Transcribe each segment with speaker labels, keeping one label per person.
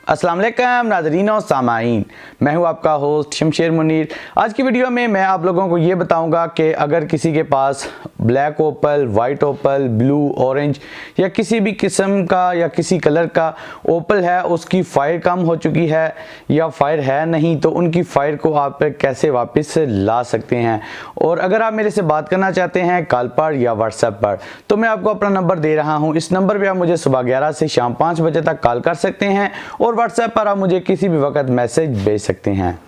Speaker 1: अस्सलाम वालेकुम नाज़रीन और सामाईन, मैं हूं आपका होस्ट शमशेर मुनीर। आज की वीडियो में मैं आप लोगों को ये बताऊंगा कि अगर किसी के पास ब्लैक ओपल, वाइट ओपल, ब्लू, ऑरेंज या किसी भी किस्म का या किसी कलर का ओपल है, उसकी फायर कम हो चुकी है या फायर है नहीं, तो उनकी फायर को आप कैसे वापस ला सकते हैं। और अगर आप मेरे से बात करना चाहते हैं कॉल पर या व्हाट्सएप पर, तो मैं आपको अपना नंबर दे रहा हूँ। इस नंबर पर आप मुझे सुबह 11 से शाम 5 बजे तक कॉल कर सकते हैं और व्हाट्सएप पर आप मुझे किसी भी वक्त मैसेज भेज सकते हैं।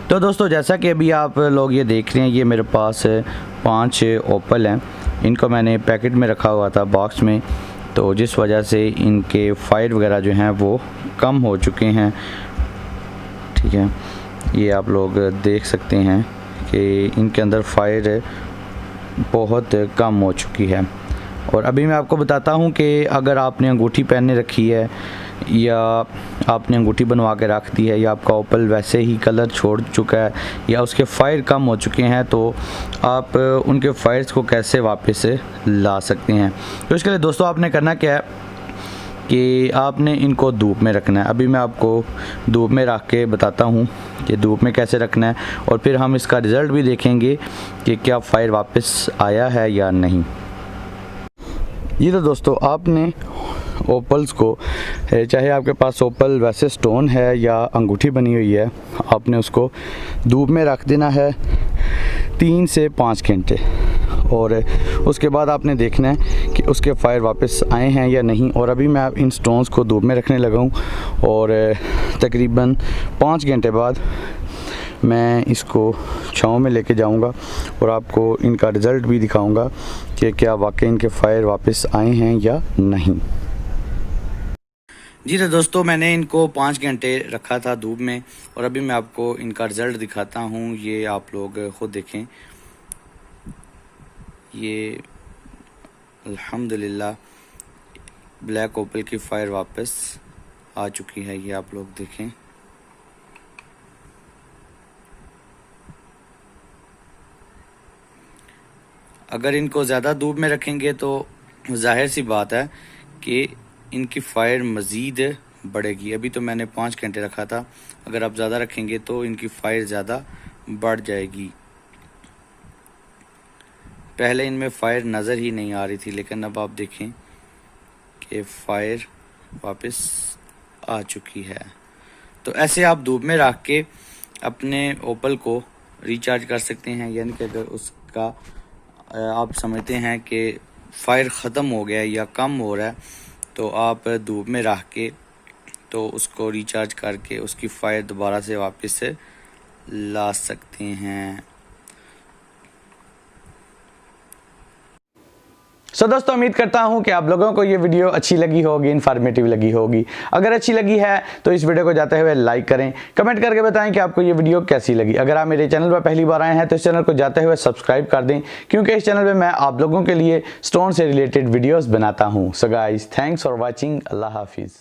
Speaker 1: तो दोस्तों, जैसा कि अभी आप लोग ये देख रहे हैं, ये मेरे पास 5 ओपल हैं। इनको मैंने पैकेट में रखा हुआ था, बॉक्स में, तो जिस वजह से इनके फायर वगैरह जो हैं वो कम हो चुके हैं। ठीक है, ये आप लोग देख सकते हैं कि इनके अंदर फायर बहुत कम हो चुकी है। और अभी मैं आपको बताता हूँ कि अगर आपने अंगूठी पहनने रखी है या आपने अंगूठी बनवा के रख दी है या आपका ओपल वैसे ही कलर छोड़ चुका है या उसके फायर कम हो चुके हैं, तो आप उनके फायर्स को कैसे वापस ला सकते हैं। तो इसके लिए दोस्तों आपने करना क्या है कि आपने इनको धूप में रखना है। अभी मैं आपको धूप में रख के बताता हूँ कि धूप में कैसे रखना है, और फिर हम इसका रिज़ल्ट भी देखेंगे कि क्या फायर वापस आया है या नहीं। ये तो दोस्तों, आपने ओपल्स को, चाहे आपके पास ओपल वैसे स्टोन है या अंगूठी बनी हुई है, आपने उसको धूप में रख देना है 3 से 5 घंटे। और उसके बाद आपने देखना है कि उसके फायर वापस आए हैं या नहीं। और अभी मैं इन स्टोन्स को धूप में रखने लगा हूँ और तकरीबन 5 घंटे बाद मैं इसको छाँव में लेके जाऊंगा और आपको इनका रिज़ल्ट भी दिखाऊंगा कि क्या वाकई इनके फायर वापस आए हैं या नहीं। जी तो दोस्तों, मैंने इनको 5 घंटे रखा था धूप में और अभी मैं आपको इनका रिज़ल्ट दिखाता हूँ। ये आप लोग खुद देखें, ये अल्हम्दुलिल्लाह ब्लैक ओपल की फायर वापस आ चुकी है। ये आप लोग देखें, अगर इनको ज़्यादा धूप में रखेंगे तो जाहिर सी बात है कि इनकी फायर मज़ीद बढ़ेगी। अभी तो मैंने 5 घंटे रखा था, अगर आप ज़्यादा रखेंगे तो इनकी फायर ज़्यादा बढ़ जाएगी। पहले इनमें फायर नज़र ही नहीं आ रही थी, लेकिन अब आप देखें कि फायर वापस आ चुकी है। तो ऐसे आप धूप में रख के अपने ओपल को रिचार्ज कर सकते हैं। यानी कि अगर उसका आप समझते हैं कि फायर ख़त्म हो गया है या कम हो रहा है, तो आप धूप में रख के तो उसको रिचार्ज करके उसकी फायर दोबारा से वापस ला सकते हैं। सो दोस्तों, उम्मीद करता हूं कि आप लोगों को ये वीडियो अच्छी लगी होगी, इन्फॉर्मेटिव लगी होगी। अगर अच्छी लगी है तो इस वीडियो को जाते हुए लाइक करें, कमेंट करके बताएं कि आपको ये वीडियो कैसी लगी। अगर आप मेरे चैनल पर पहली बार आए हैं तो इस चैनल को जाते हुए सब्सक्राइब कर दें, क्योंकि इस चैनल पर मैं आप लोगों के लिए स्टोन से रिलेटेड वीडियोज़ बनाता हूँ। So guys, thanks for watching. अल्लाह हाफिज़।